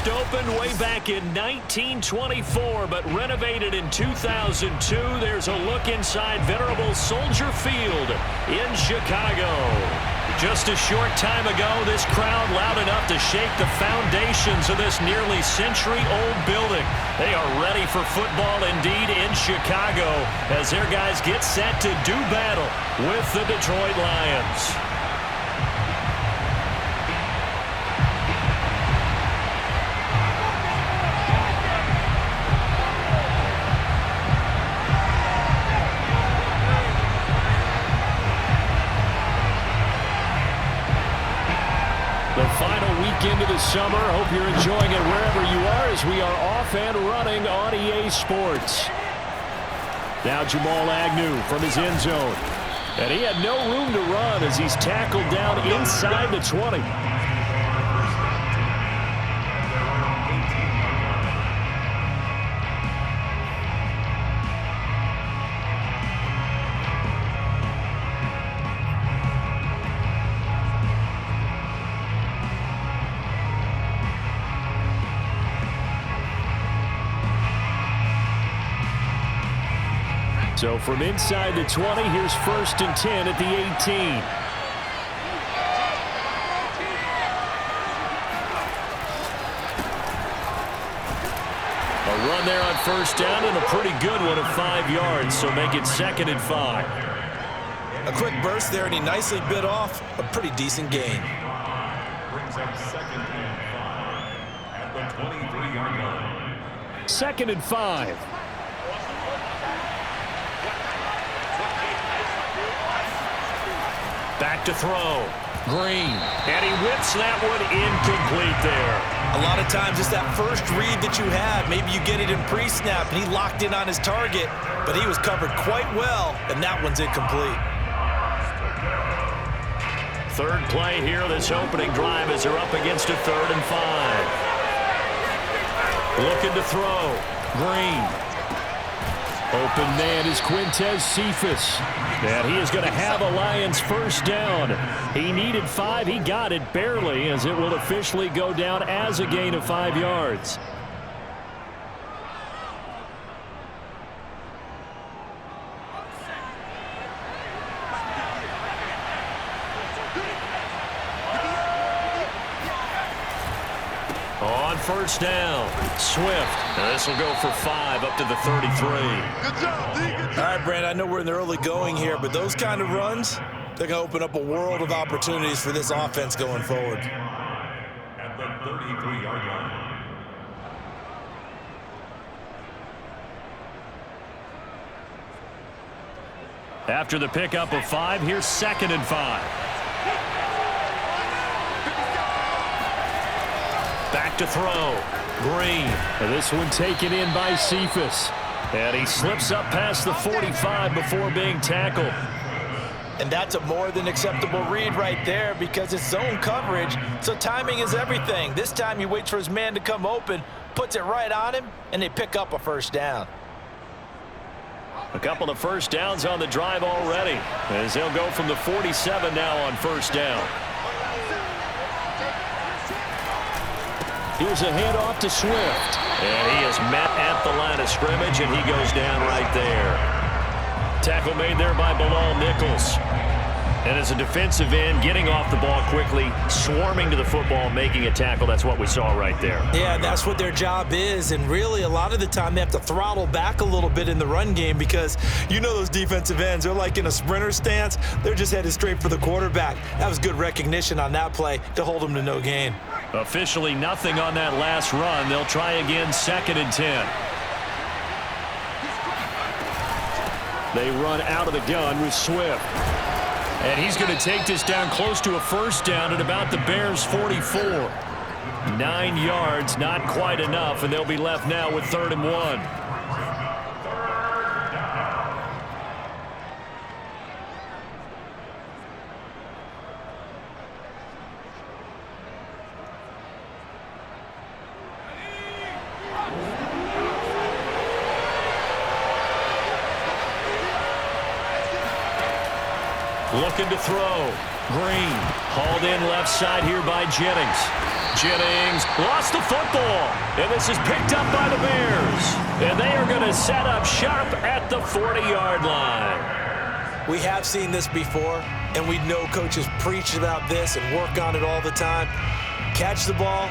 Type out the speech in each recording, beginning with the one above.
First opened way back in 1924, but renovated in 2002. There's a look inside venerable Soldier Field in Chicago. Just a short time ago, this crowd loud enough to shake the foundations of this nearly century-old building. They are ready for football indeed in Chicago as their guys get set to do battle with the Detroit Lions. The final weekend of the summer. Hope you're enjoying it wherever you are as we are off and running on EA Sports. Now Jamal Agnew from his end zone. And he had no room to run as he's tackled down inside the 20. So from inside the 20, here's 1st and 10 at the 18. A run there on 1st down and a pretty good one of 5 yards, so make it 2nd and 5. A quick burst there, and he nicely bit off a pretty decent gain. Brings up 2nd and 5 at the 23-yard line. 2nd and 5. Back to throw. Green. And he whips that one incomplete there. A lot of times it's that first read that you have. Maybe you get it in pre-snap, and he locked in on his target, but he was covered quite well, and that one's incomplete. Third play here, this opening drive as they're up against a 3rd and 5. Looking to throw. Green. Open man is Quintez Cephas. And he is going to have a Lions 1st down. He needed 5. He got it barely as it will officially go down as a gain of 5 yards. On 1st down, Swift. This will go for 5 up to the 33. Good job, D. All right, Brand, I know we're in the early going here, but those kind of runs, they're going to open up a world of opportunities for this offense going forward. At the 33-yard line. After the pickup of 5, here's 2nd and 5. Back to throw. Green. And this one taken in by Cephas. And he slips up past the 45 before being tackled. And that's a more than acceptable read right there because it's zone coverage, so timing is everything. This time he waits for his man to come open, puts it right on him, and they pick up a 1st down. A couple of 1st downs on the drive already as they'll go from the 47 now on 1st down. Here's a handoff to Swift. And he is met at the line of scrimmage, and he goes down right there. Tackle made there by Bilal Nichols. And as a defensive end, getting off the ball quickly, swarming to the football, making a tackle. That's what we saw right there. Yeah, that's what their job is. And really, a lot of the time, they have to throttle back a little bit in the run game because you know those defensive ends, they're like in a sprinter stance. They're just headed straight for the quarterback. That was good recognition on that play to hold them to no gain. Officially nothing on that last run. They'll try again 2nd and 10. They run out of the gun with Swift. And he's going to take this down close to a 1st down at about the Bears' 44. 9 yards, not quite enough, and they'll be left now with 3rd and 1. Looking to throw. Green. Hauled in left side here by Jennings. Jennings lost the football, and this is picked up by the Bears. And they are going to set up shop at the 40-yard line. We have seen this before, and we know coaches preach about this and work on it all the time. Catch the ball.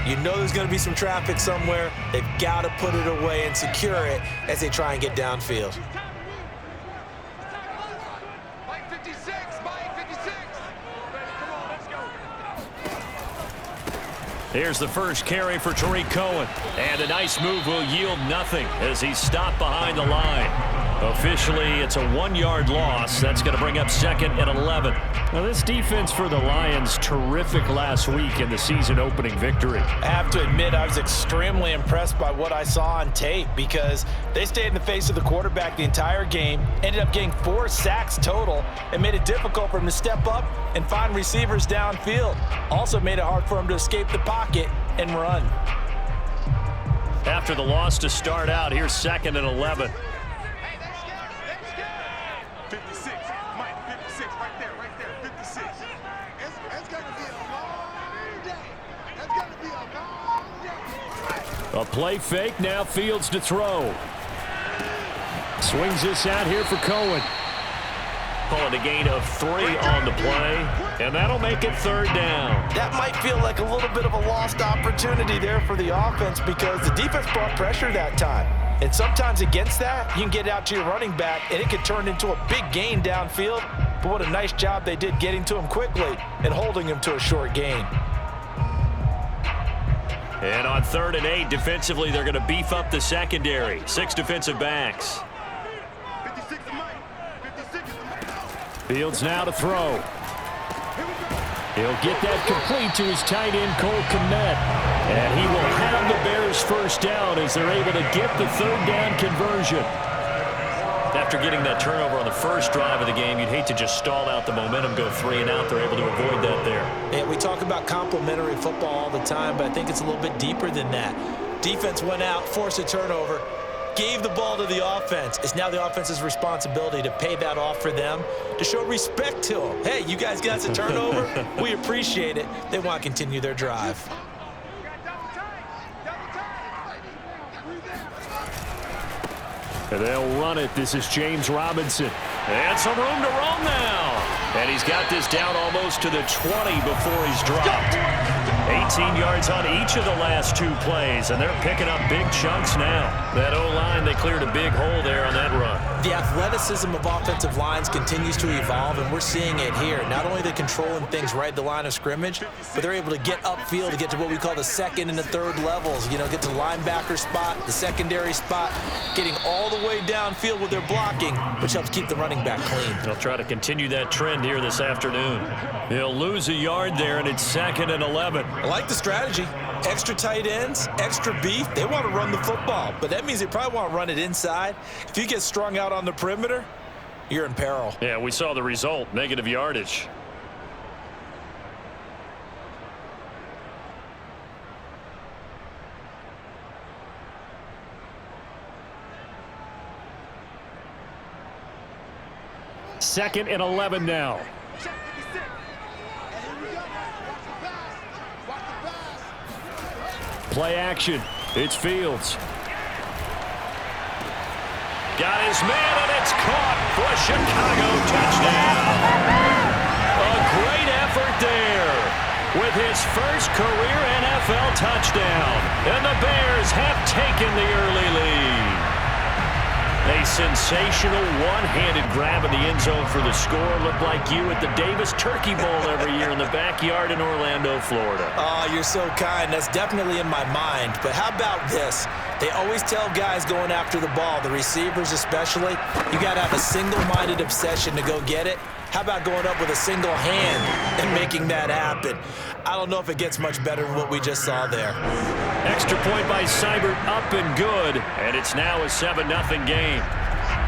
You know there's going to be some traffic somewhere. They've got to put it away and secure it as they try and get downfield. Here's the first carry for Tariq Cohen. And a nice move will yield nothing as he's stopped behind the line. Officially, it's a 1-yard loss. That's going to bring up 2nd and 11. Now, this defense for the Lions, terrific last week in the season-opening victory. I have to admit, I was extremely impressed by what I saw on tape because they stayed in the face of the quarterback the entire game, ended up getting 4 sacks total, and made it difficult for him to step up and find receivers downfield. Also made it hard for him to escape the pocket and run. After the loss to start out, here's 2nd and 11. 56, Mike, 56, right there, 56. It's going to be a long day. It's going to be a long day. A play fake, now Fields to throw. Swings this out here for Cohen. Calling a gain of 3 on the play, and that'll make it 3rd down. That might feel like a little bit of a lost opportunity there for the offense because the defense brought pressure that time. And sometimes against that, you can get out to your running back, and it could turn into a big gain downfield. But what a nice job they did getting to him quickly and holding him to a short gain. And on 3rd and 8, defensively, they're going to beef up the secondary. 6 defensive backs. 56 is Mike. 56 is Mike. Fields now to throw. He'll get that complete to his tight end, Cole Kmet. And he will have the Bears first down as they're able to get the 3rd down conversion. After getting that turnover on the first drive of the game, you'd hate to just stall out the momentum, go 3 and out. They're able to avoid that there. And we talk about complementary football all the time, but I think it's a little bit deeper than that. Defense went out, forced a turnover, gave the ball to the offense. It's now the offense's responsibility to pay that off for them, to show respect to them. Hey, you guys got a turnover? We appreciate it. They want to continue their drive. And they'll run it. This is James Robinson. And some room to roam now. And he's got this down almost to the 20 before he's dropped. 18 yards on each of the last 2 plays, and they're picking up big chunks now. That O-line, they cleared a big hole there on that run. The athleticism of offensive lines continues to evolve, and we're seeing it here. Not only are they controlling things right at the line of scrimmage, but they're able to get upfield to get to what we call the 2nd and the 3rd levels. You know, get to the linebacker spot, the secondary spot, getting all the way downfield with their blocking, which helps keep the running back clean. They'll try to continue that trend here this afternoon. He'll lose a yard there, and it's 2nd and 11. I like the strategy. Extra tight ends, extra beef. They want to run the football, but that means they probably want to run it inside. If you get strung out on the perimeter, you're in peril. Yeah, we saw the result, negative yardage. Second and 11 now. Play action. It's Fields. Got his man, and it's caught for a Chicago touchdown. A great effort there with his first career NFL touchdown. And the Bears have taken the early lead. A sensational one-handed grab in the end zone for the score. Looked like you at the Davis Turkey Bowl every year in the backyard in Orlando, Florida. Oh, you're so kind. That's definitely in my mind. But how about this? They always tell guys going after the ball, the receivers especially, you got to have a single-minded obsession to go get it. How about going up with a single hand and making that happen? I don't know if it gets much better than what we just saw there. Extra point by Seibert, up and good, and it's now a 7-0 game.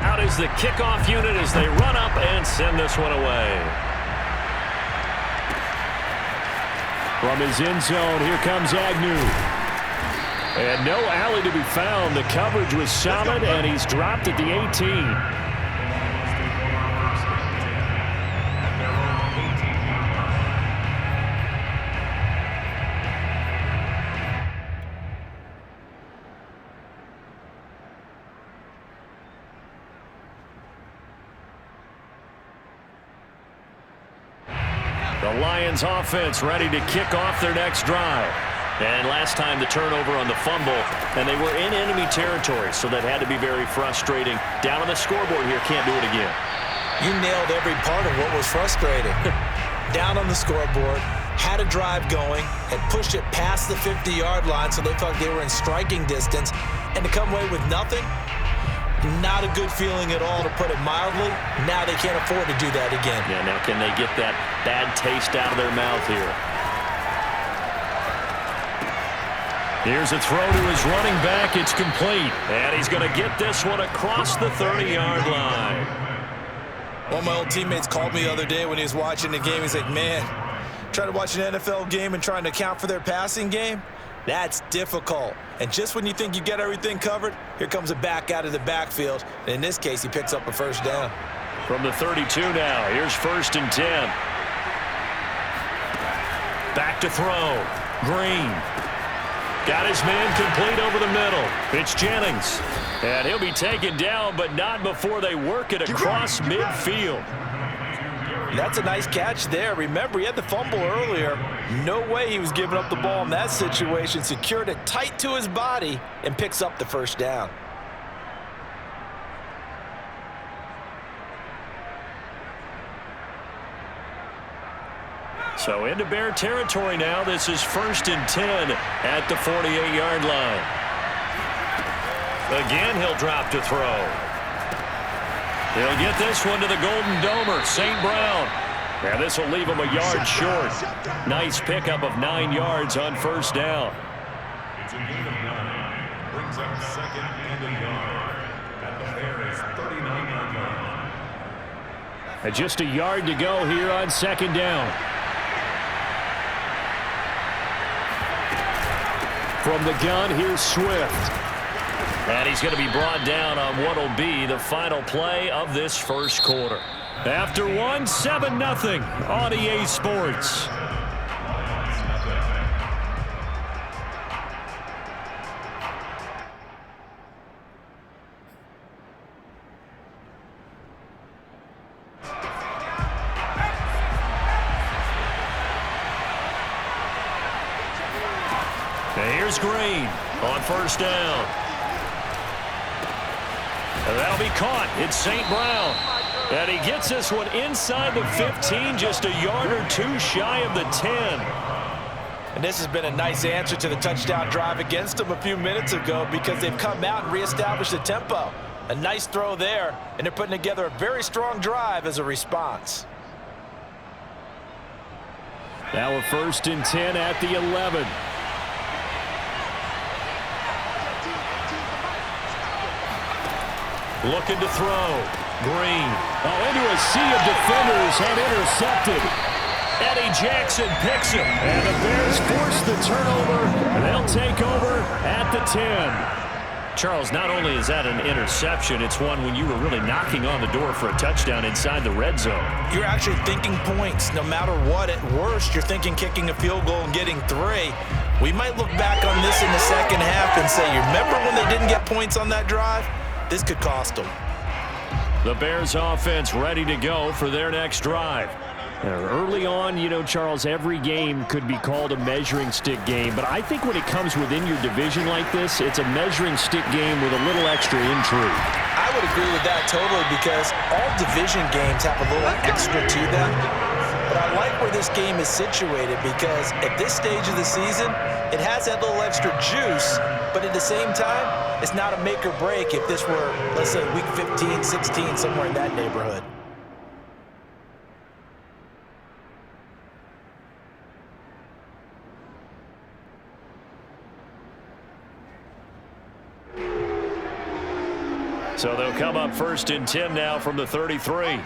Out is the kickoff unit as they run up and send this one away. From his end zone, here comes Agnew. And no alley to be found. The coverage was solid, and he's dropped at the 18. The Lions offense ready to kick off their next drive. And last time the turnover on the fumble, and they were in enemy territory, so that had to be very frustrating. Down on the scoreboard here, can't do it again. You nailed every part of what was frustrating. Down on the scoreboard, had a drive going, and pushed it past the 50-yard line so they felt they were in striking distance, and to come away with nothing, not a good feeling at all, to put it mildly. Now they can't afford to do that again. Yeah, now can they get that bad taste out of their mouth here? Here's a throw to his running back. It's complete. And he's going to get this one across the 30-yard line. One of my old teammates called me the other day when he was watching the game. He's like, man, trying to watch an NFL game and trying to account for their passing game? That's difficult. And just when you think you get everything covered, here comes a back out of the backfield. And in this case, he picks up a first down. From the 32 now, here's 1st and 10. Back to throw. Green. Got his man complete over the middle. It's Jennings. And he'll be taken down, but not before they work it across midfield. That's a nice catch there. Remember, he had the fumble earlier. No way he was giving up the ball in that situation. Secured it tight to his body and picks up the first down. So into Bear territory now. This is 1st and 10 at the 48-yard line. Again, he'll drop to throw. He'll get this one to the Golden Domer, St. Brown. And this will leave him a yard short. Nice pickup of 9 yards on first down. It's a gain of 9. Brings up 2nd and a yard at the Bears' 39-yard line. And just a yard to go here on 2nd down. From the gun, here's Swift. And he's going to be brought down on what will be the final play of this first quarter. After one, 7-0 on EA Sports. And here's Green on first down. And that'll be caught. It's St. Brown. And he gets this one inside the 15, just a yard or two shy of the 10. And this has been a nice answer to the touchdown drive against them a few minutes ago, because they've come out and reestablished the tempo. A nice throw there, and they're putting together a very strong drive as a response. Now a 1st and 10 at the 11. Looking to throw. Green. Oh, into a sea of defenders and intercepted. Eddie Jackson picks him. And the Bears force the turnover. They'll take over at the 10. Charles, not only is that an interception, it's one when you were really knocking on the door for a touchdown inside the red zone. You're actually thinking points no matter what. At worst, you're thinking kicking a field goal and getting 3. We might look back on this in the second half and say, you remember when they didn't get points on that drive? This could cost them. The Bears offense ready to go for their next drive. Early on, you know, Charles, every game could be called a measuring stick game, but I think when it comes within your division like this, it's a measuring stick game with a little extra intrigue. I would agree with that totally, because all division games have a little extra to them. But I like where this game is situated, because at this stage of the season, it has that little extra juice, but at the same time, it's not a make or break if this were, let's say, week 15, 16, somewhere in that neighborhood. So they'll come up 1st and 10 now from the 33.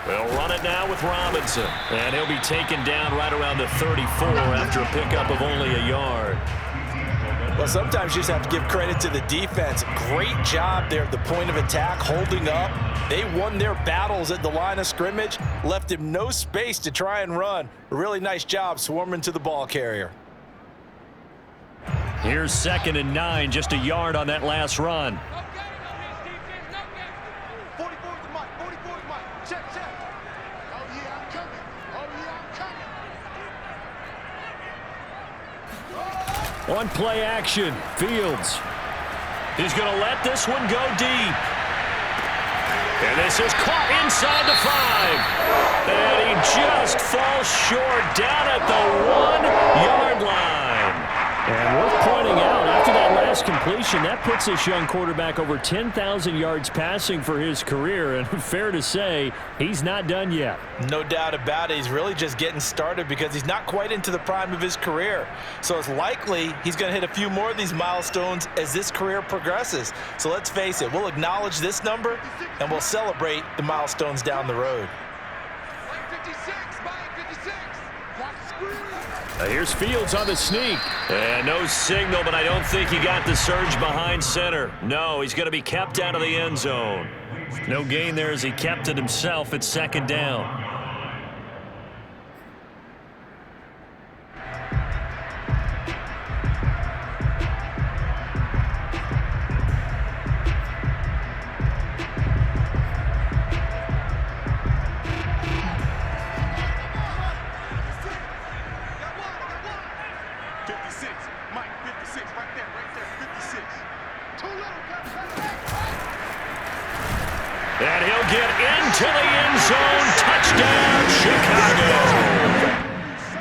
They'll run it now with Robinson. And he'll be taken down right around the 34 after a pickup of only a yard. Well, sometimes you just have to give credit to the defense. Great job there at the point of attack, holding up. They won their battles at the line of scrimmage, left him no space to try and run. A really nice job swarming to the ball carrier. Here's 2nd and 9, just a yard on that last run. 44 is Mike. 44 is Mike. Check, check. Oh, yeah, I'm coming. Oh, yeah, I'm coming. On play action, Fields. He's going to let this one go deep. And this is caught inside the 5. And he just falls short down at the 1-yard line. And worth pointing out, after that last completion, that puts this young quarterback over 10,000 yards passing for his career. And fair to say, he's not done yet. No doubt about it. He's really just getting started because he's not quite into the prime of his career. So it's likely he's going to hit a few more of these milestones as this career progresses. So let's face it, we'll acknowledge this number and we'll celebrate the milestones down the road. Mike 56, Mike 56. Watch the screen. Here's Fields on the sneak. And no signal, but I don't think he got the surge behind center. No, he's going to be kept out of the end zone. No gain there as he kept it himself at 2nd down. And he'll get into the end zone. Touchdown, Chicago.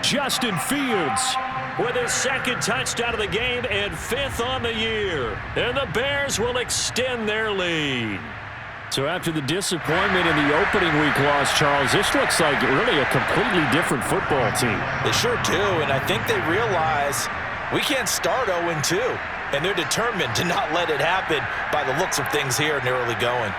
Justin Fields with his 2nd touchdown of the game and 5th on the year. And the Bears will extend their lead. So after the disappointment in the opening week loss, Charles, this looks like really a completely different football team. They sure do, and I think they realize we can't start 0-2. And they're determined to not let it happen by the looks of things here in the early going.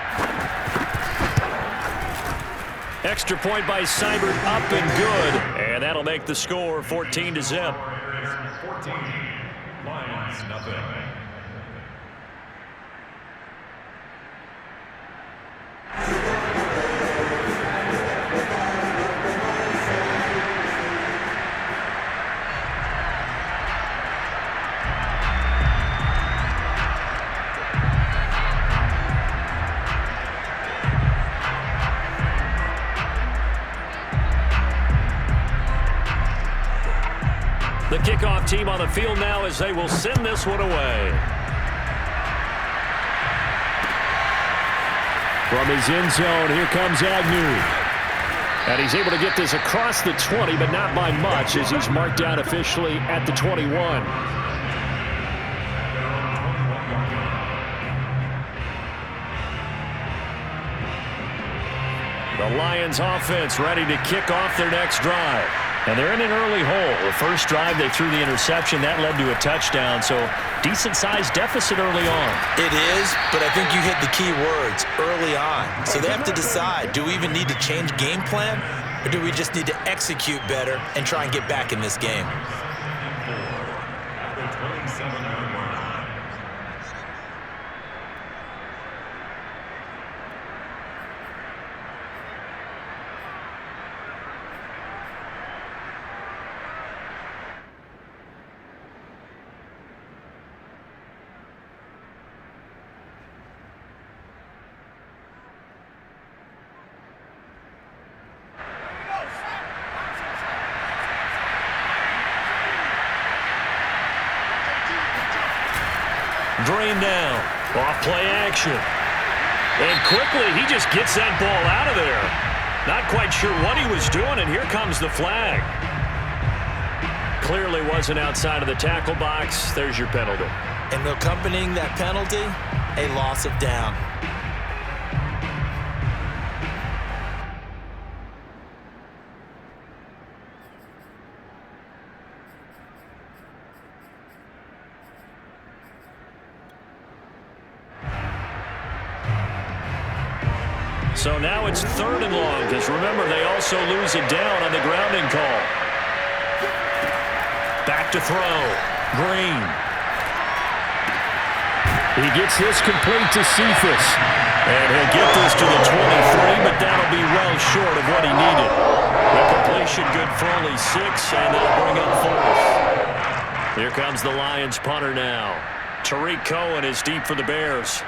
Extra point by Seibert, up and good. And that'll make the score 14-0. 14, Lions nothing. The kickoff team on the field now as they will send this one away. From his end zone, here comes Agnew. And he's able to get this across the 20, but not by much as he's marked down officially at the 21. The Lions offense ready to kick off their next drive. And they're in an early hole. The first drive, they threw the interception. That led to a touchdown, so decent-sized deficit early on. It is, but I think you hit the key words, early on. So they have to decide, do we even need to change game plan, or do we just need to execute better and try and get back in this game? At the 27-yard line. Drain down. Off play action. And quickly, he just gets that ball out of there. Not quite sure what he was doing, and here comes the flag. Clearly wasn't outside of the tackle box. There's your penalty. And accompanying that penalty, a loss of down. So now it's 3rd and long, because remember, they also lose it down on the grounding call. Back to throw. Green. He gets this complete to Cephas. And he'll get this to the 23, but that'll be well short of what he needed. The completion good for only 6, and that'll bring up 4th. Here comes the Lions punter now. Tariq Cohen is deep for the Bears.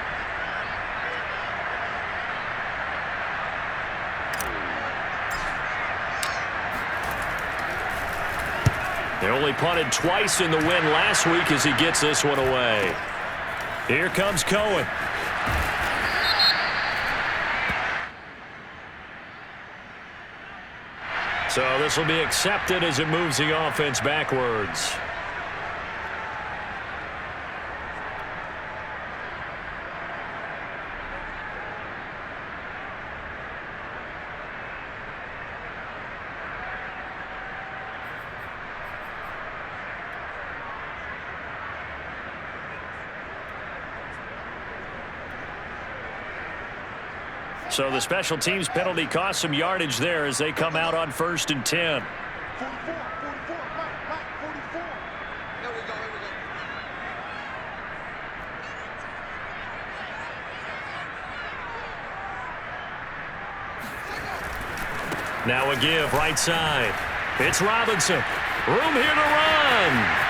They only punted twice in the win last week as he gets this one away. Here comes Cohen. So this will be accepted as it moves the offense backwards. So the special teams penalty cost some yardage there as they come out on 1st and 10. 44, 44, Mike, 44. Here we go. Now a give right side. It's Robinson. Room here to run.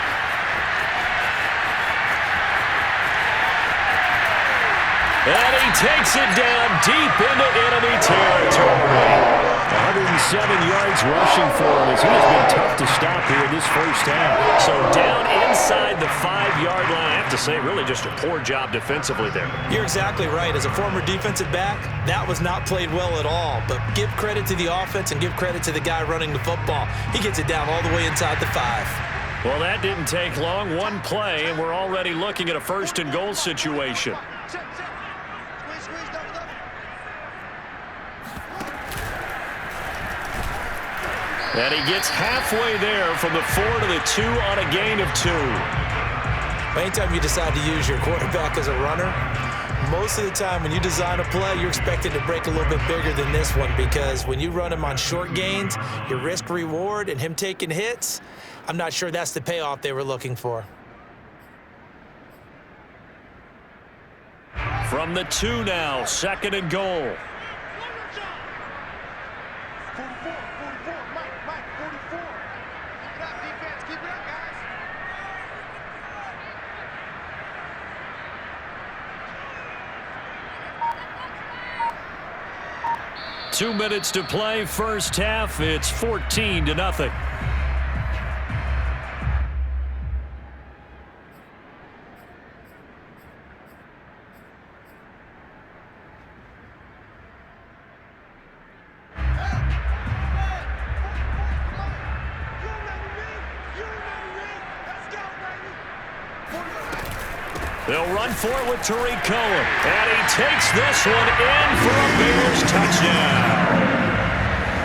And he takes it down deep into enemy territory. 107 yards rushing for him as he has been tough to stop here in this first half. So down inside the 5-yard line. I have to say, really just a poor job defensively there. You're exactly right. As a former defensive back, that was not played well at all. But give credit to the offense and give credit to the guy running the football. He gets it down all the way inside the 5. Well, that didn't take long. One play, and we're already looking at a 1st and goal situation. And he gets halfway there from the 4 to the 2 on a gain of 2. Anytime you decide to use your quarterback as a runner, most of the time when you design a play, you're expected to break a little bit bigger than this one, because when you run him on short gains, your risk-reward and him taking hits, I'm not sure that's the payoff they were looking for. From the 2 now, 2nd and goal. 44, Mike, 44. Keep it up, defense. Keep it up, guys. 2 minutes to play, first half. It's 14-0. They'll run for it with Tariq Cohen. And he takes this one in for a Bears touchdown.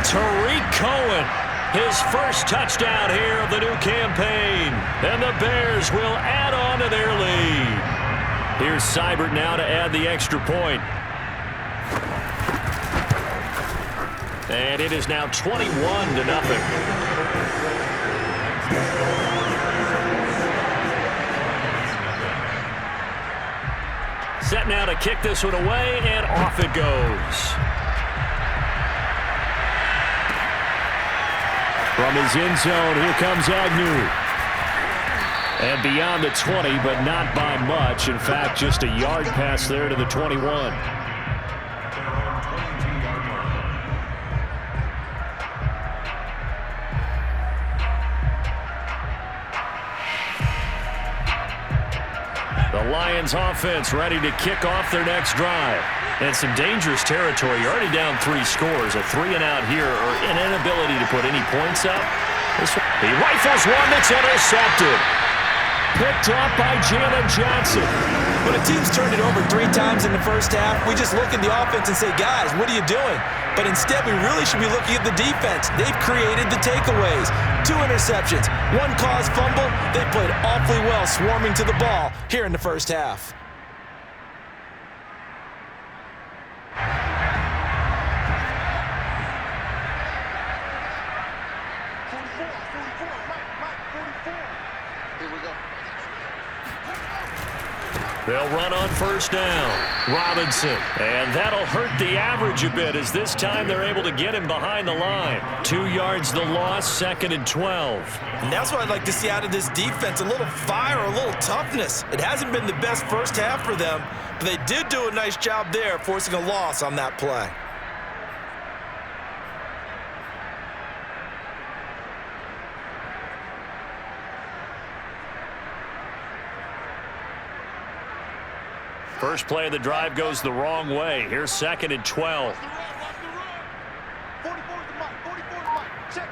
Tariq Cohen, his first touchdown here of the new campaign. And the Bears will add on to their lead. Here's Seibert now to add the extra point. And it is now 21-0. Set now to kick this one away, and off it goes. From his end zone, here comes Agnew. And beyond the 20, but not by much. In fact, just a yard pass there to the 21. The Lions offense ready to kick off their next drive. And some dangerous territory. You're already down 3 scores. A 3-and-out here, or an inability to put any points up. He rifles one that's intercepted. Picked up by Jalen Johnson. When a team's turned it over 3 times in the first half, we just look at the offense and say, guys, what are you doing? But instead, we really should be looking at the defense. They've created the takeaways. 2 interceptions, 1 caused fumble. They played awfully well swarming to the ball here in the first half. They'll run on first down. Robinson. And that'll hurt the average a bit as this time they're able to get him behind the line. 2 yards the loss, 2nd and 12. And that's what I'd like to see out of this defense, a little fire, a little toughness. It hasn't been the best first half for them, but they did do a nice job there, forcing a loss on that play. First play of the drive goes the wrong way. Here's 2nd and 12. 44 to Mike. 44 to Mike. Check.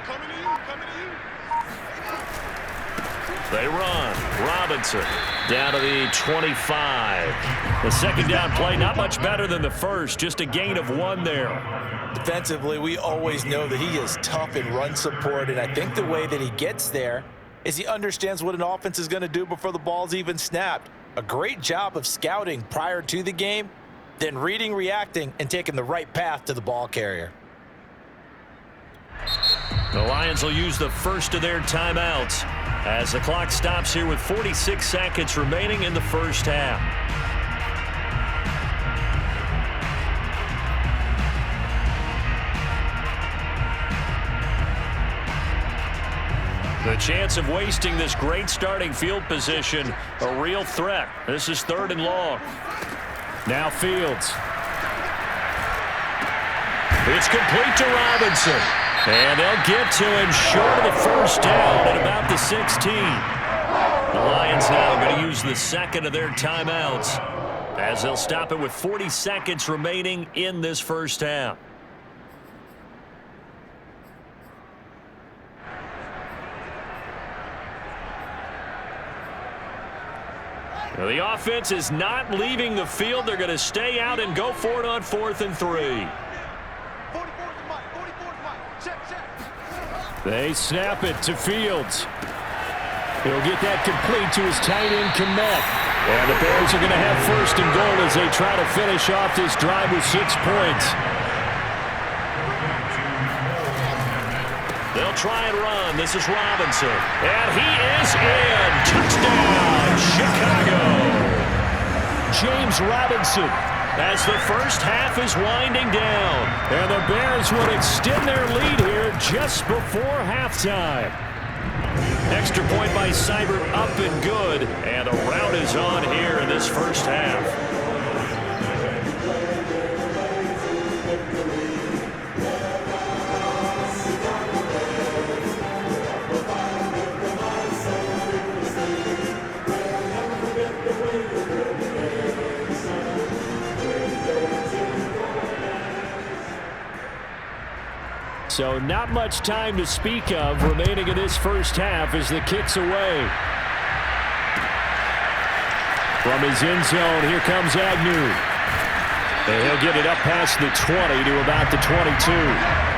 Coming to you. They run. Robinson down to the 25. The second down play, not much better than the first. Just a gain of 1 there. Defensively, we always know that he is tough in run support, and I think the way that he gets there is he understands what an offense is going to do before the ball's even snapped. A great job of scouting prior to the game, then reading, reacting, and taking the right path to the ball carrier. The Lions will use the first of their timeouts as the clock stops here with 46 seconds remaining in the first half. The chance of wasting this great starting field position, a real threat. This is 3rd and long. Now Fields. It's complete to Robinson. And they'll get to him short of the first down at about the 16. The Lions now going to use the second of their timeouts as they'll stop it with 40 seconds remaining in this first half. Well, the offense is not leaving the field. They're going to stay out and go for it on 4th and 3. They snap it to Fields. He'll get that complete to his tight end, Kmet. And the Bears are going to have 1st and goal as they try to finish off this drive with 6 points. They'll try and run. This is Robinson. And he is in. Touchdown, Chicago. James Robinson as the first half is winding down. And the Bears will extend their lead here just before halftime. Extra point by Seibert up and good. And a rout is on here in this first half. So not much time to speak of remaining in this first half as the kick's away. From his end zone, here comes Agnew. And he'll get it up past the 20 to about the 22.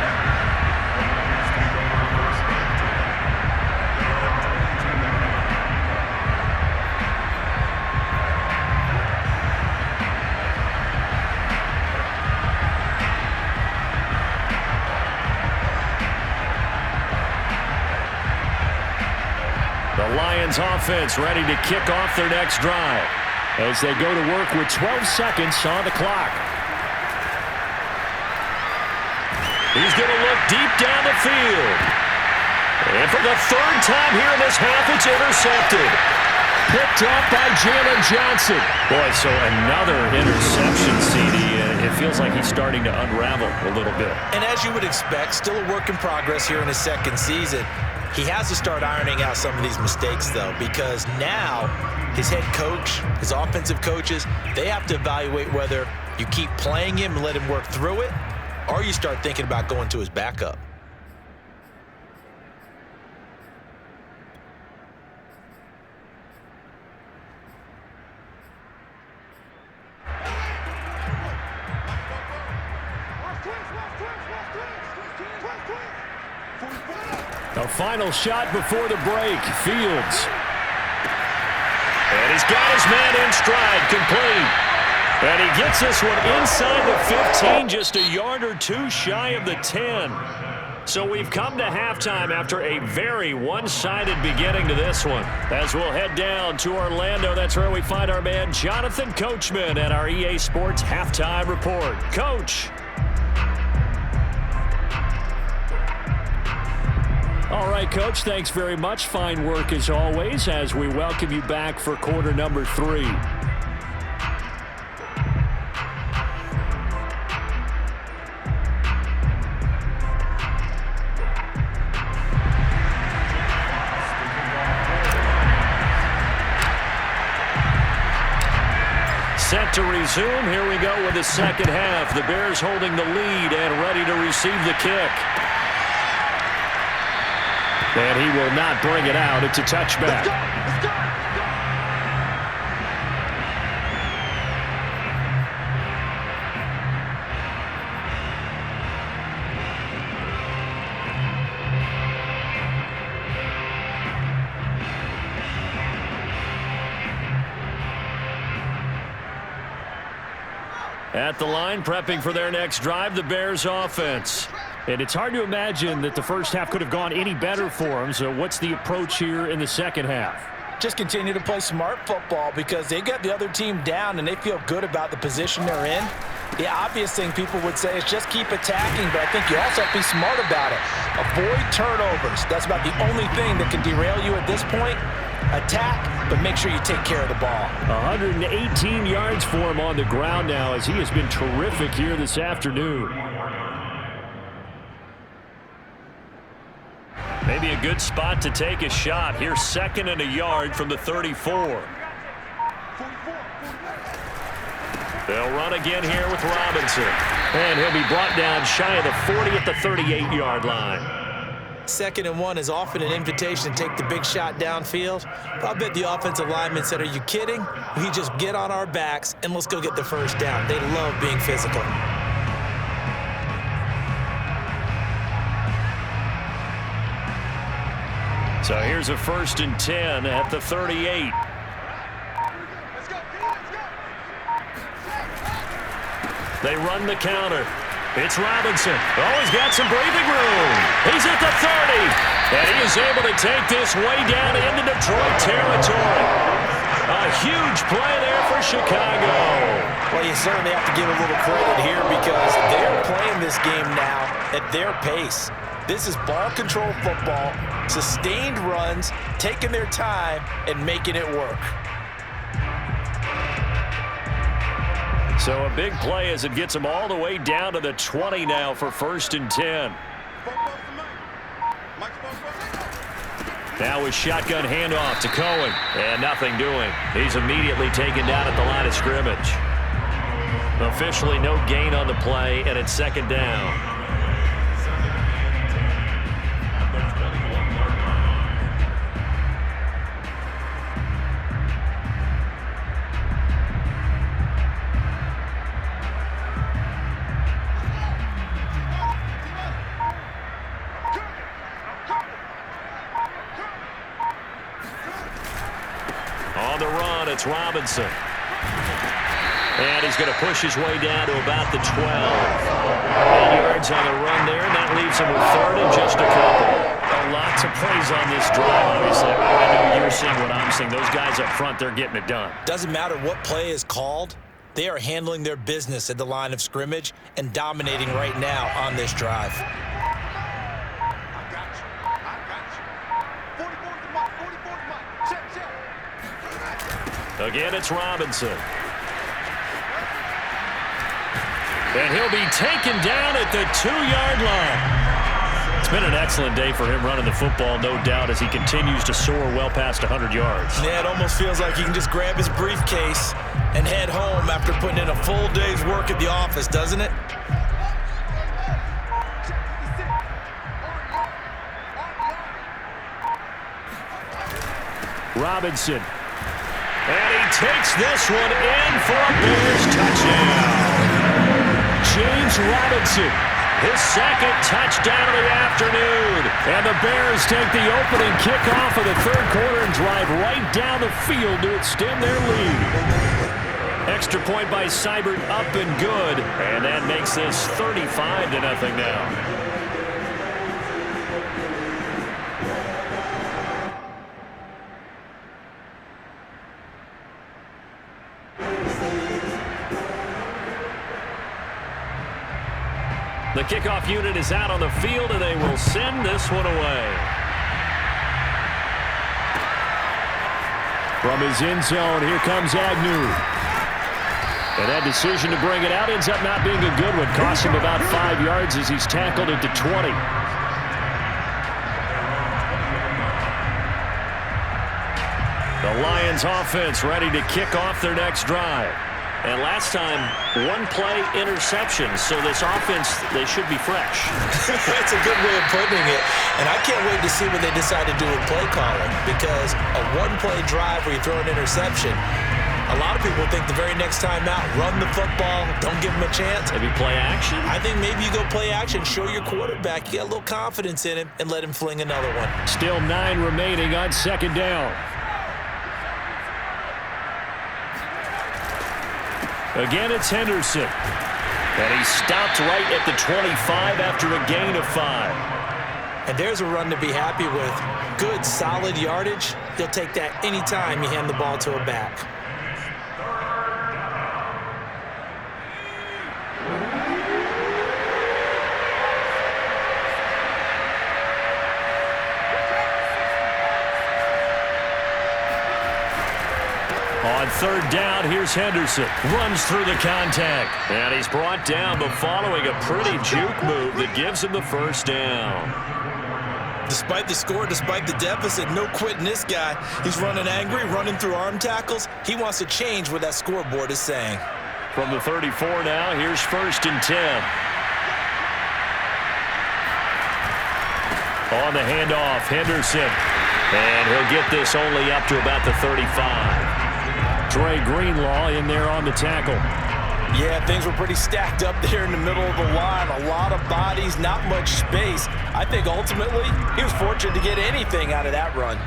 Lions offense ready to kick off their next drive as they go to work with 12 seconds on the clock. He's going to look deep down the field. And for the 3rd time here in this half, it's intercepted. Picked off by Jalen Johnson. Boy, so another interception, CD. It feels like he's starting to unravel a little bit. And as you would expect, still a work in progress here in his 2nd season. He has to start ironing out some of these mistakes, though, because now his head coach, his offensive coaches, they have to evaluate whether you keep playing him and let him work through it, or you start thinking about going to his backup. The final shot before the break. Fields. And he's got his man in stride, complete. And he gets this one inside the 15, just a yard or 2 shy of the 10. So we've come to halftime after a very one-sided beginning to this one. As we'll head down to Orlando, that's where we find our man Jonathan Coachman at our EA Sports Halftime Report. Coach. All right, Coach, thanks very much. Fine work as always as we welcome you back for quarter number 3. Set to resume. Here we go with the second half. The Bears holding the lead and ready to receive the kick. And he will not bring it out. It's a touchback. Let's go. At the line, prepping for their next drive, the Bears offense. And it's hard to imagine that the first half could have gone any better for them. So what's the approach here in the second half? Just continue to play smart football because they got the other team down and they feel good about the position they're in. The obvious thing people would say is just keep attacking, but I think you also have to be smart about it. Avoid turnovers. That's about the only thing that can derail you at this point. Attack, but make sure you take care of the ball. 118 yards for him on the ground now as he has been terrific here this afternoon. Maybe a good spot to take a shot. Here's 2nd and a yard from the 34. They'll run again here with Robinson. And he'll be brought down shy of the 40 at the 38-yard line. 2nd and 1 is often an invitation to take the big shot downfield. But I bet the offensive lineman said, are you kidding? We just get on our backs and let's go get the first down. They love being physical. So here's a 1st and 10 at the 38. They run the counter. It's Robinson. Oh, he's got some breathing room. He's at the 30. And he is able to take this way down into Detroit territory. A huge play there for Chicago. Well, you certainly have to give a little credit here because they're playing this game now at their pace. This is ball control football, sustained runs, taking their time, and making it work. So a big play as it gets them all the way down to the 20 now for 1st and 10. Now with shotgun handoff to Cohen. And nothing doing. He's immediately taken down at the line of scrimmage. Officially no gain on the play, and it's 2nd down. On the run, it's Robinson. And he's going to push his way down to about the 12. 8 yards on the run there, and that leaves him with 3rd and just a couple. Lots of plays on this drive, obviously. I know you're seeing what I'm seeing. Those guys up front, they're getting it done. Doesn't matter what play is called. They are handling their business at the line of scrimmage and dominating right now on this drive. Again, it's Robinson. And he'll be taken down at the 2-yard line. It's been an excellent day for him running the football, no doubt, as he continues to soar well past 100 yards. Yeah, it almost feels like he can just grab his briefcase and head home after putting in a full day's work at the office, doesn't it? Robinson. And he takes this one in for a Bears touchdown. James Robinson, his 2nd touchdown of the afternoon. And the Bears take the opening kickoff of the 3rd quarter and drive right down the field to extend their lead. Extra point by Seibert up and good. And that makes this 35-0 now. The kickoff unit is out on the field, and they will send this one away. From his end zone, here comes Agnew. And that decision to bring it out ends up not being a good one. Cost him about 5 yards as he's tackled at the 20. The Lions offense ready to kick off their next drive. And last time, one play interception. So this offense, they should be fresh. That's a good way of putting it. And I can't wait to see what they decide to do with play calling. Because a one-play drive where you throw an interception, a lot of people think the very next time out, run the football, don't give them a chance. Maybe play action? I think maybe you go play action, show your quarterback you got a little confidence in him, and let him fling another one. Still 9 remaining on second down. Again, it's Henderson. And he's stopped right at the 25 after a gain of 5. And there's a run to be happy with. Good, solid yardage. You'll take that anytime you hand the ball to a back. On third down, here's Henderson. Runs through the contact. And he's brought down, but following a pretty juke move that gives him the first down. Despite the score, despite the deficit, no quitting this guy. He's running angry, running through arm tackles. He wants to change what that scoreboard is saying. From the 34 now, here's 1st and 10. On the handoff, Henderson. And he'll get this only up to about the 35. Dre Greenlaw in there on the tackle. Yeah, things were pretty stacked up there in the middle of the line. A lot of bodies, not much space. I think ultimately he was fortunate to get anything out of that run.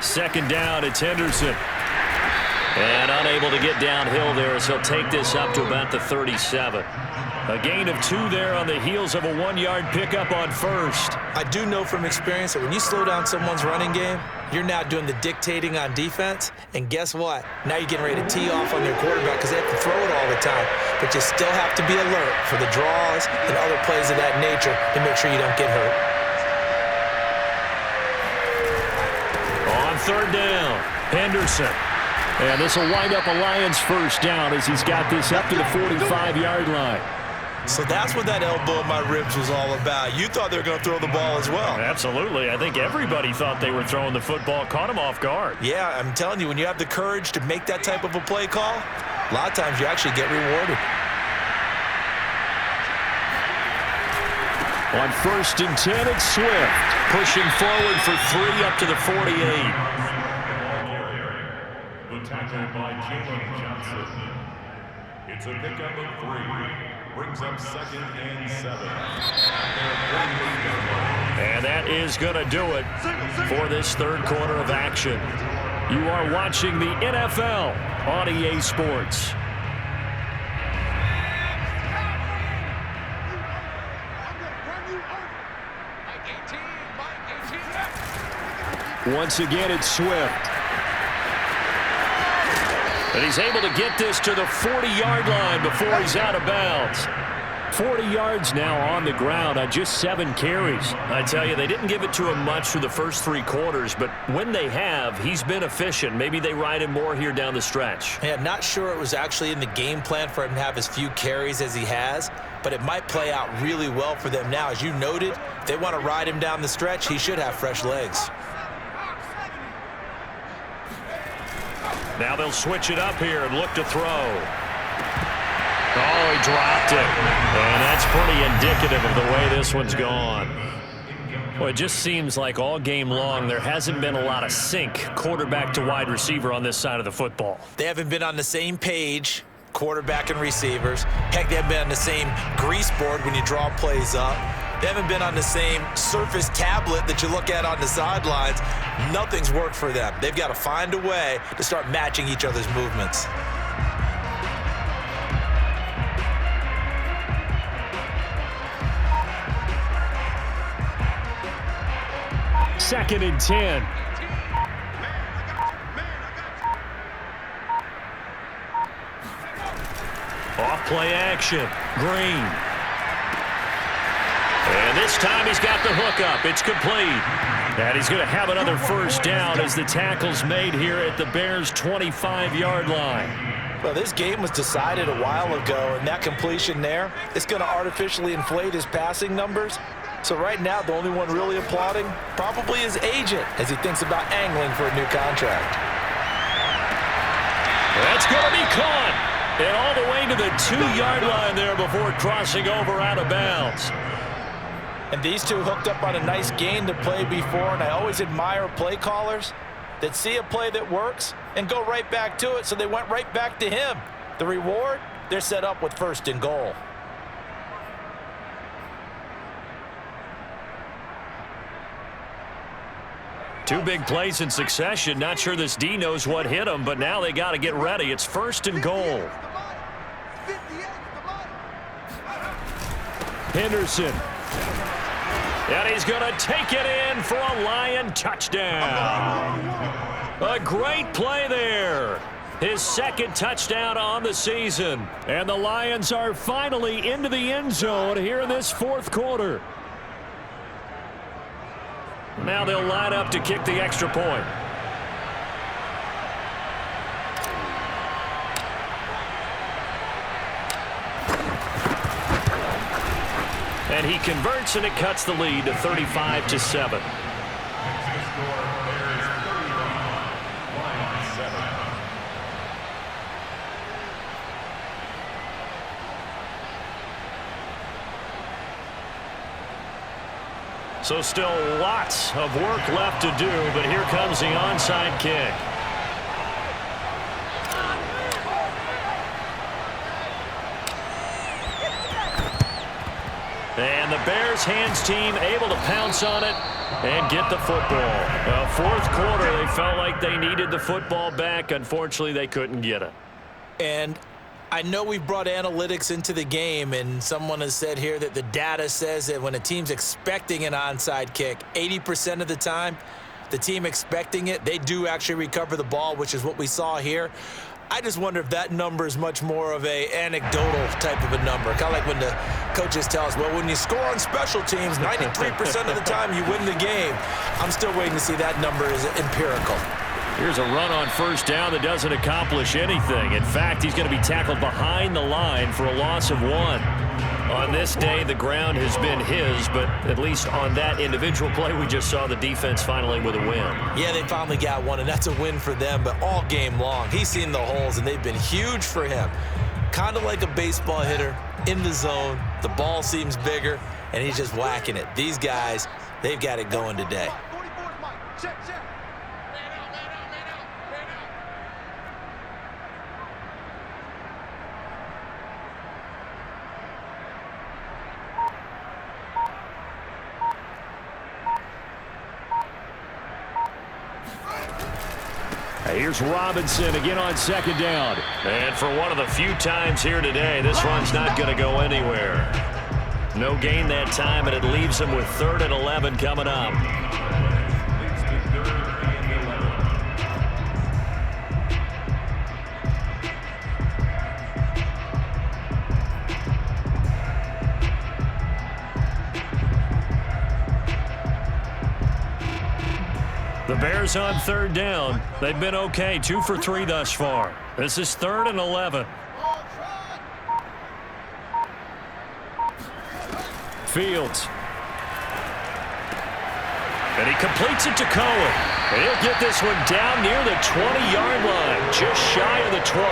Second down, it's Henderson. And unable to get downhill there as he'll take this up to about the 37. A gain of 2 there on the heels of a 1-yard pickup on first. I do know from experience that when you slow down someone's running game, you're now doing the dictating on defense. And guess what? Now you're getting ready to tee off on their quarterback because they have to throw it all the time. But you still have to be alert for the draws and other plays of that nature to make sure you don't get hurt. On third down, Henderson. And this will wind up a Lions first down as he's got this up to the 45-yard line. So that's what that elbow in my ribs was all about. You thought they were going to throw the ball as well. Absolutely. I think everybody thought they were throwing the football, caught him off guard. Yeah, I'm telling you, when you have the courage to make that type of a play call, a lot of times you actually get rewarded. On 1st and 10, it's Swift. Pushing forward for 3 up to the 48. The tackle by Jalen Johnson. It's a pickup of 3. Brings up 2nd and 7. And that is going to do it for this third quarter of action. You are watching the NFL on EA Sports. Once again, it's Swift. And he's able to get this to the 40-yard line before he's out of bounds. 40 yards now on the ground on just 7 carries. I tell you, they didn't give it to him much through the first 3 quarters, but when they have, he's been efficient. Maybe they ride him more here down the stretch. Yeah, not sure it was actually in the game plan for him to have as few carries as he has, but it might play out really well for them now. As you noted, if they want to ride him down the stretch, he should have fresh legs. Now they'll switch it up here and look to throw. Oh, he dropped it. And that's pretty indicative of the way this one's gone. Well, it just seems like all game long there hasn't been a lot of sync quarterback to wide receiver on this side of the football. They haven't been on the same page, quarterback and receivers. Heck, they haven't been on the same grease board when you draw plays up. They haven't been on the same Surface tablet that you look at on the sidelines. Nothing's worked for them. They've got to find a way to start matching each other's movements. Second and 10. Off play action. Green. And this time he's got the hook up. It's complete. And he's going to have another first down as the tackle's made here at the Bears' 25-yard line. Well, this game was decided a while ago, and that completion there is going to artificially inflate his passing numbers. So right now, the only one really applauding probably his agent as he thinks about angling for a new contract. That's going to be caught. And all the way to the 2-yard line there before crossing over out of bounds. And these two hooked up on a nice gain to play before, and I always admire play callers that see a play that works and go right back to it, so they went right back to him. The reward, they're set up with 1st and goal. Two big plays in succession. Not sure this D knows what hit him, but now they got to get ready. It's 1st and goal. Henderson. And he's going to take it in for a Lion touchdown. A great play there. His 2nd touchdown on the season. And the Lions are finally into the end zone here in this 4th quarter. Now they'll line up to kick the extra point. And he converts, and it cuts the lead to 35-7. So still lots of work left to do, but here comes the onside kick. And the Bears hands team able to pounce on it and get the football. Well, 4th quarter, they felt like they needed the football back. Unfortunately, they couldn't get it. And I know we've brought analytics into the game, and someone has said here that the data says that when a team's expecting an onside kick, 80% of the time, the team expecting it, they do actually recover the ball, which is what we saw here. I just wonder if that number is much more of a anecdotal type of a number. Kind of like when the coaches tell us, well, when you score on special teams, 93% of the time you win the game. I'm still waiting to see that number is empirical. Here's a run on 1st down that doesn't accomplish anything. In fact, he's going to be tackled behind the line for a loss of 1. On this day, the ground has been his, but at least on that individual play, we just saw the defense finally with a win. Yeah, they finally got one, and that's a win for them, but all game long, he's seen the holes, and they've been huge for him. Kind of like a baseball hitter in the zone. The ball seems bigger, and he's just whacking it. These guys, they've got it going today. Here's Robinson again on 2nd down. And for one of the few times here today, this run's not going to go anywhere. No gain that time, and it leaves him with 3rd and 11 coming up. The Bears on 3rd down. They've been okay, 2 for 3 thus far. This is 3rd and 11. Fields. And he completes it to Cohen. And he'll get this one down near the 20-yard line, just shy of the 20.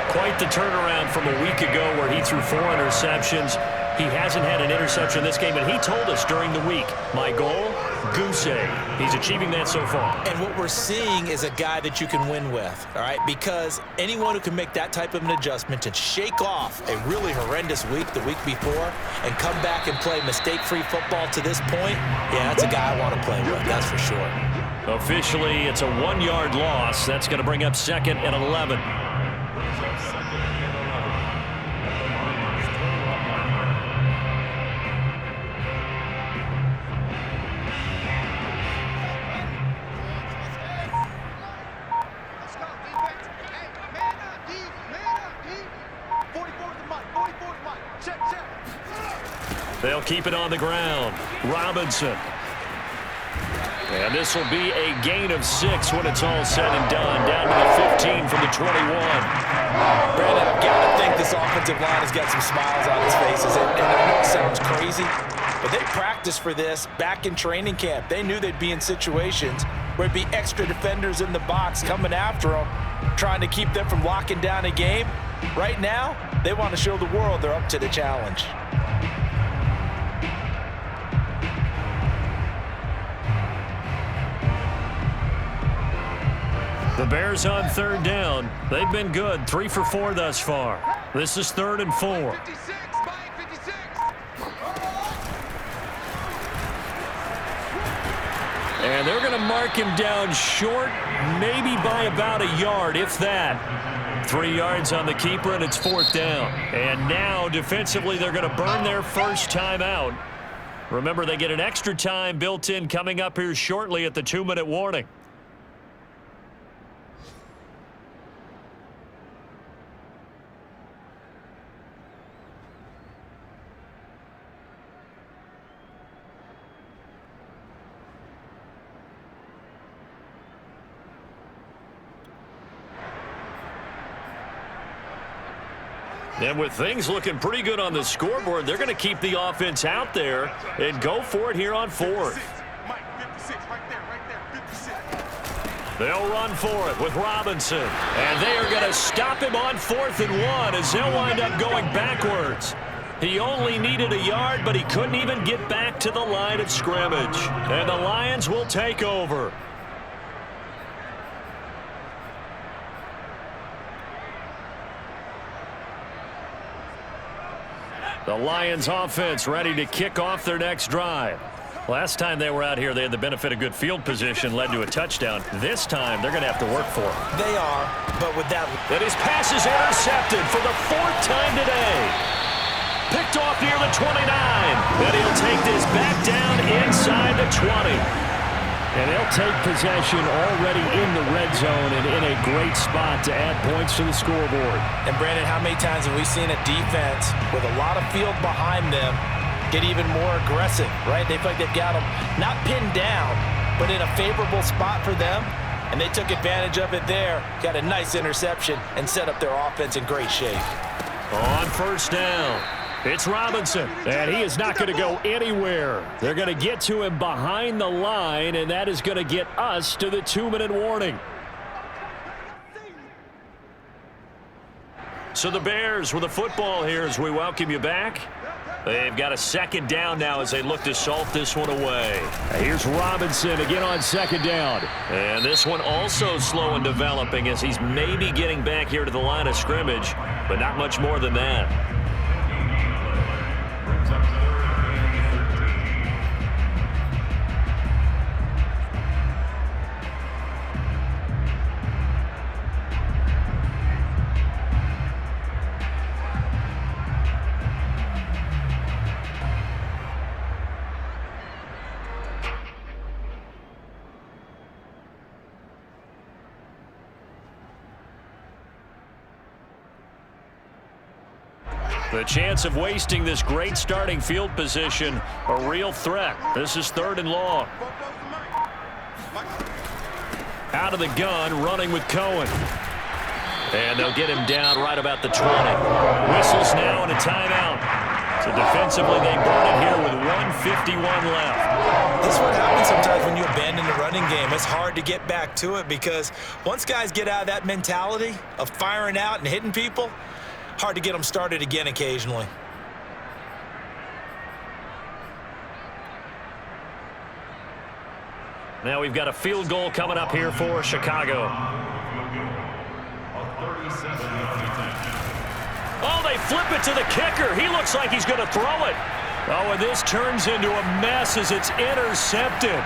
Quite the turnaround from a week ago where he threw 4 interceptions. He hasn't had an interception this game, and he told us during the week, my goal, goose egg. He's achieving that so far. And what we're seeing is a guy that you can win with, all right? Because anyone who can make that type of an adjustment to shake off a really horrendous week the week before and come back and play mistake-free football to this point, yeah, that's a guy I want to play with, that's for sure. Officially, it's a 1-yard loss. That's going to bring up 2nd and 11. They'll keep it on the ground. Robinson. And this will be a gain of 6 when it's all said and done. Down to the 15 from the 21. Brandon, I've got to think this offensive line has got some smiles on its faces. And I know it sounds crazy, but they practiced for this back in training camp. They knew they'd be in situations where it'd be extra defenders in the box coming after them, trying to keep them from locking down a game. Right now, they want to show the world they're up to the challenge. The Bears on 3rd down. They've been good, 3 for 4 thus far. This is 3rd and 4. 56, Mike, 56. And they're going to mark him down short, maybe by about a yard, if that. 3 yards on the keeper, and it's 4th down. And now, defensively, they're going to burn their first time out. Remember, they get an extra time built in coming up here shortly at the 2-minute warning. And with things looking pretty good on the scoreboard, they're going to keep the offense out there and go for it here on 4th. Mike, 56, right there, 56. They'll run for it with Robinson. And they are going to stop him on 4th and 1 as they'll wind up going backwards. He only needed a yard, but he couldn't even get back to the line of scrimmage. And the Lions will take over. The Lions offense ready to kick off their next drive. Last time they were out here, they had the benefit of good field position, led to a touchdown. This time, they're going to have to work for it. They are, but with that... And his pass is intercepted for the 4th time today. Picked off near the 29. And he'll take this back down inside the 20. And they'll take possession already in the red zone and in a great spot to add points to the scoreboard. And, Brandon, how many times have we seen a defense with a lot of field behind them get even more aggressive, right? They feel like they've got them not pinned down, but in a favorable spot for them, and they took advantage of it there, got a nice interception, and set up their offense in great shape. On 1st down, it's Robinson, and he is not going to go anywhere. They're going to get to him behind the line, and that is going to get us to the 2-minute warning. So the Bears with the football here as we welcome you back. They've got a 2nd down now as they look to salt this one away. Here's Robinson again on 2nd down. And this one also slow in developing as he's maybe getting back here to the line of scrimmage, but not much more than that. The chance of wasting this great starting field position, a real threat. This is 3rd and long. Out of the gun, running with Cohen. And they'll get him down right about the 20. Whistles now and a timeout. So defensively, they burn it here with 1:51 left. This is what happens sometimes when you abandon the running game. It's hard to get back to it because once guys get out of that mentality of firing out and hitting people, hard to get them started again occasionally. Now we've got a field goal coming up here for Chicago. Oh, they flip it to the kicker. He looks like he's going to throw it. Oh, and this turns into a mess as it's intercepted.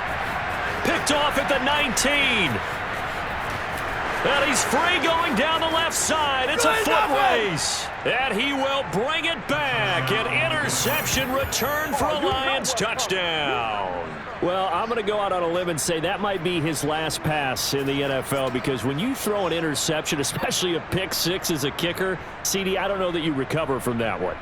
Picked off at the 19. And he's free going down the left side. It's a foot race. And he will bring it back. An interception return for a Lions touchdown. Well, I'm going to go out on a limb and say that might be his last pass in the NFL, because when you throw an interception, especially a pick six as a kicker, CD, I don't know that you recover from that one.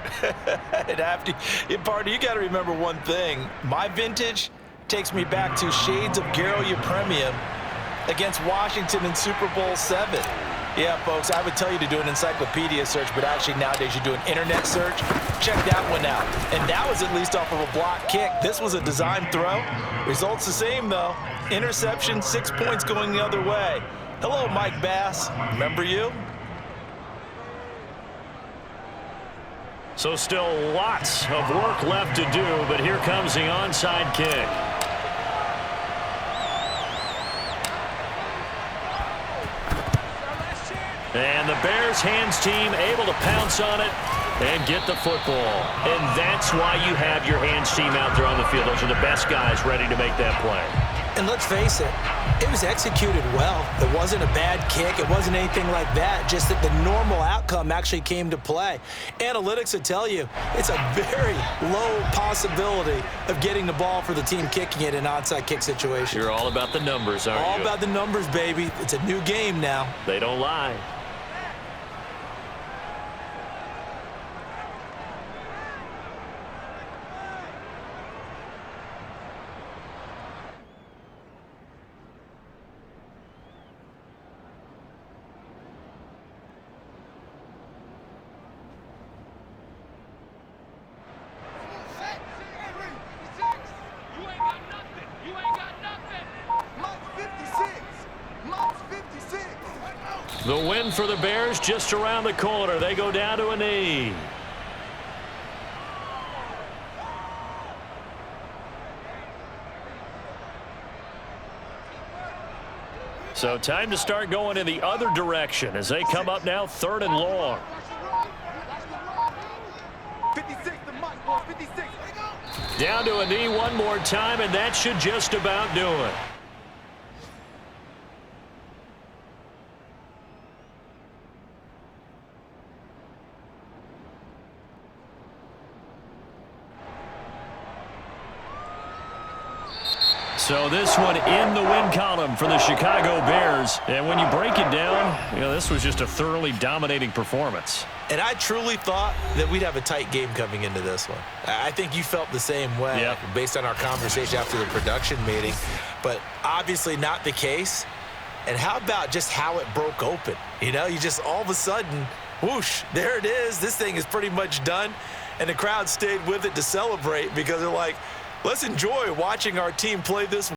Partner, you got to remember one thing. My vintage takes me back to shades of Garo Yepremian against Washington in Super Bowl VII. Yeah, folks, I would tell you to do an encyclopedia search, but actually nowadays you do an internet search. Check that one out. And that was at least off of a block kick. This was a design throw. Results the same, though. Interception, 6 points going the other way. Hello, Mike Bass. Remember you? So still lots of work left to do, but here comes the onside kick. And the Bears hands team able to pounce on it and get the football. And that's why you have your hands team out there on the field. Those are the best guys ready to make that play. And let's face it, it was executed well. It wasn't a bad kick. It wasn't anything like that. Just that the normal outcome actually came to play. Analytics will tell you it's a very low possibility of getting the ball for the team kicking it in an onside kick situation. You're all about the numbers, aren't you? All about the numbers, baby. It's a new game now. They don't lie. The win for the Bears just around the corner. They go down to a knee. So time to start going in the other direction as they come up now 3rd and long. 56, the mic, boy, 56. Down to a knee one more time, and that should just about do it. So this one in the win column for the Chicago Bears. And when you break it down, you know, this was just a thoroughly dominating performance. And I truly thought that we'd have a tight game coming into this one. I think you felt the same way based on our conversation after the production meeting. But obviously not the case. And how about just how it broke open? You know, you just all of a sudden, whoosh, there it is. This thing is pretty much done. And the crowd stayed with it to celebrate because they're like, let's enjoy watching our team play this